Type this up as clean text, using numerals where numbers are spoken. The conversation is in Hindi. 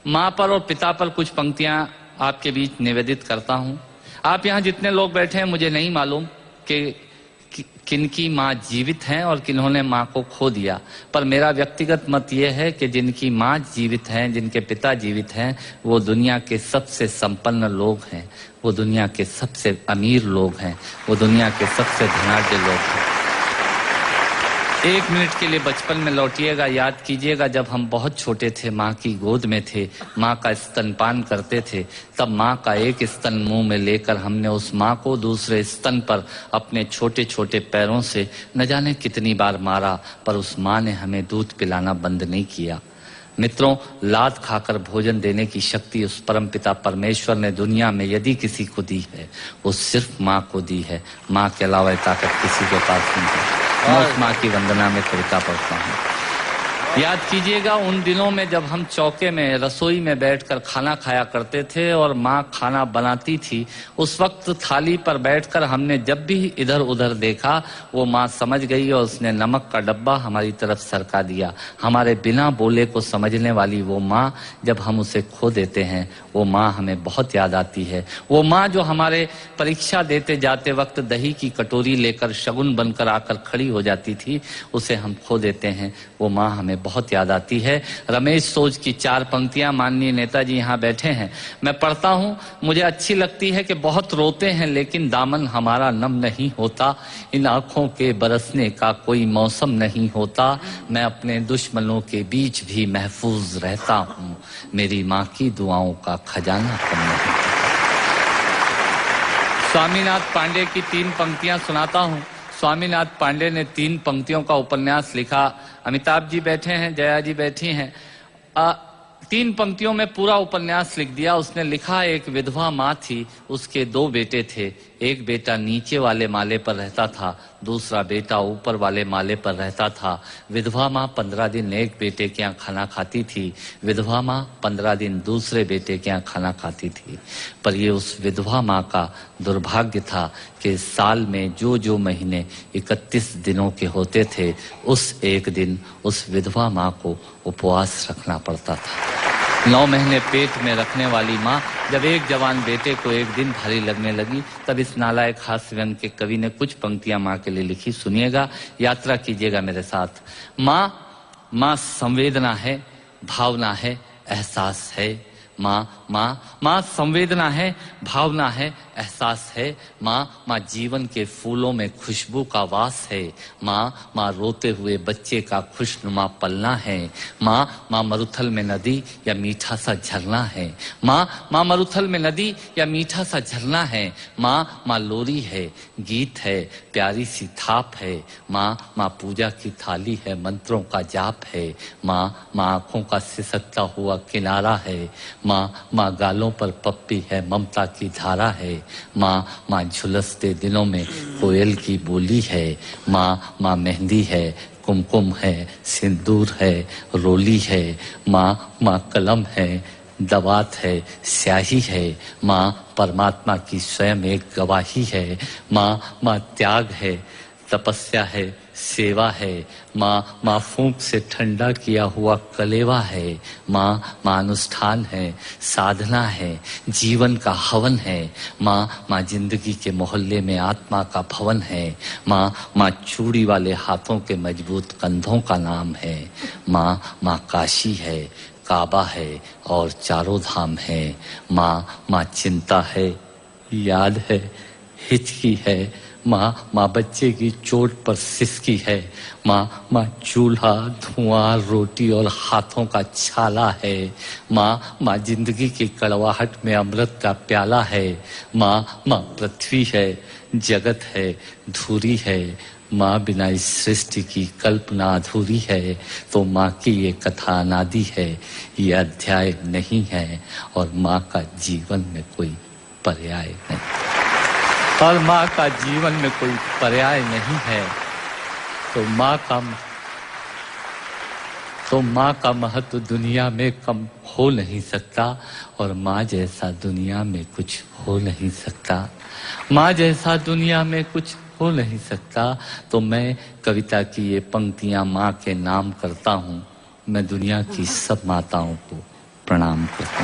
माँ पर और पिता पर कुछ पंक्तियां आपके बीच निवेदित करता हूं। आप यहाँ जितने लोग बैठे हैं, मुझे नहीं मालूम कि किनकी माँ जीवित हैं और किन्होंने माँ को खो दिया, पर मेरा व्यक्तिगत मत यह है कि जिनकी माँ जीवित हैं, जिनके पिता जीवित हैं, वो दुनिया के सबसे संपन्न लोग हैं, वो दुनिया के सबसे अमीर लोग हैं, वो दुनिया के सबसे धनाढ्य लोग हैं। 1 मिनट के लिए बचपन में लौटिएगा, याद कीजिएगा जब हम बहुत छोटे थे, माँ की गोद में थे, माँ का स्तनपान करते थे, तब माँ का एक स्तन मुंह में लेकर हमने उस माँ को दूसरे स्तन पर अपने छोटे छोटे पैरों से न जाने कितनी बार मारा, पर उस माँ ने हमें दूध पिलाना बंद नहीं किया। मित्रों, लात खाकर भोजन देने की शक्ति उस परमपिता परमेश्वर ने दुनिया में यदि किसी को दी है, वो सिर्फ माँ को दी है। माँ के अलावा ये ताकत किसी के पास नहीं है। मैं उस माँ की वंदना में कविता पढ़ता हूँ। याद कीजिएगा उन दिनों में जब हम चौके में, रसोई में बैठकर खाना खाया करते थे और माँ खाना बनाती थी, उस वक्त थाली पर बैठकर हमने जब भी इधर उधर देखा, वो माँ समझ गई और उसने नमक का डब्बा हमारी तरफ सरका दिया। हमारे बिना बोले को समझने वाली वो माँ, जब हम उसे खो देते हैं, वो माँ हमें बहुत याद आती है। वो माँ जो हमारे परीक्षा देते जाते वक्त दही की कटोरी लेकर शगुन बनकर आकर खड़ी हो जाती थी, उसे हम खो देते हैं। वो माँ हमें बहुत याद आती है। रमेश सोज की 4 पंक्तियां माननीय नेताजी यहाँ बैठे हैं, मैं पढ़ता हूँ। मुझे अच्छी लगती है कि बहुत रोते हैं लेकिन दामन हमारा नम नहीं होता, इन आंखों के बरसने का कोई मौसम नहीं होता, मैं अपने दुश्मनों के बीच भी महफूज रहता हूँ, मेरी माँ की दुआओं का खजाना कम नहीं। स्वामीनाथ पांडे की 3 पंक्तियां सुनाता हूँ। स्वामीनाथ पांडे ने 3 पंक्तियों का उपन्यास लिखा। अमिताभ जी बैठे हैं, जया जी बैठी हैं। 3 पंक्तियों में पूरा उपन्यास लिख दिया उसने। लिखा, एक विधवा माँ थी, उसके 2 बेटे थे। एक बेटा नीचे वाले माले पर रहता था, दूसरा बेटा ऊपर वाले माले पर रहता था। विधवा माँ 15 दिन एक बेटे के यहाँ खाना खाती थी, विधवा माँ 15 दिन दूसरे बेटे के यहाँ खाना खाती थी। पर ये उस विधवा माँ का दुर्भाग्य था कि साल में जो महीने 31 दिनों के होते थे, उस एक दिन उस विधवा माँ को उपवास रखना पड़ता था। 9 महीने पेट में रखने वाली माँ जब एक जवान बेटे को एक दिन भारी लगने लगी, तब इस नालायक हास्य व्यंग के कवि ने कुछ पंक्तियां माँ के लिए लिखी। सुनिएगा, यात्रा कीजिएगा मेरे साथ। माँ संवेदना है, भावना है, एहसास है। माँ संवेदना है, भावना है, एहसास है। माँ जीवन के फूलों में खुशबू का वास है। माँ रोते हुए बच्चे का खुशनुमा पलना है। माँ मरुथल में नदी या मीठा सा झरना है। माँ मरुथल में नदी या मीठा सा झरना है। माँ लोरी है, गीत है, प्यारी सी थाप है। माँ पूजा की थाली है, मंत्रों का जाप है। माँ आंखों का सिसकता हुआ किनारा है। माँ गालों पर पप्पी है, ममता की धारा है। माँ झुलसते दिनों में कोयल की बोली है। माँ मेहंदी है, कुमकुम है, सिंदूर है, रोली है। माँ कलम है, दवात है, स्याही है। माँ परमात्मा की स्वयं एक गवाही है। माँ त्याग है, तपस्या है, सेवा है। माँ फूंक से ठंडा किया हुआ कलेवा है। माँ अनुष्ठान है, साधना है, जीवन का हवन है। माँ जिंदगी के मोहल्ले में आत्मा का भवन है। माँ चूड़ी वाले हाथों के मजबूत कंधों का नाम है। माँ काशी है, काबा है और चारों धाम है। माँ चिंता है, याद है, हिचकी है। माँ बच्चे की चोट पर सिसकी है। माँ चूल्हा, धुआं, रोटी और हाथों का छाला है। माँ जिंदगी की कड़वाहट में अमृत का प्याला है। माँ पृथ्वी है, जगत है, धूरी है। माँ बिना इस सृष्टि की कल्पना अधूरी है। तो माँ की ये कथा अनादि है, ये अध्याय नहीं है, और माँ का जीवन में कोई पर्याय नहीं, और माँ का जीवन में कोई पर्याय नहीं है। तो माँ का महत्व दुनिया में कम हो नहीं सकता, और माँ जैसा दुनिया में कुछ हो नहीं सकता। माँ जैसा दुनिया में कुछ हो नहीं सकता। तो मैं कविता की ये पंक्तियां माँ के नाम करता हूँ। मैं दुनिया की सब माताओं को प्रणाम करता हूँ।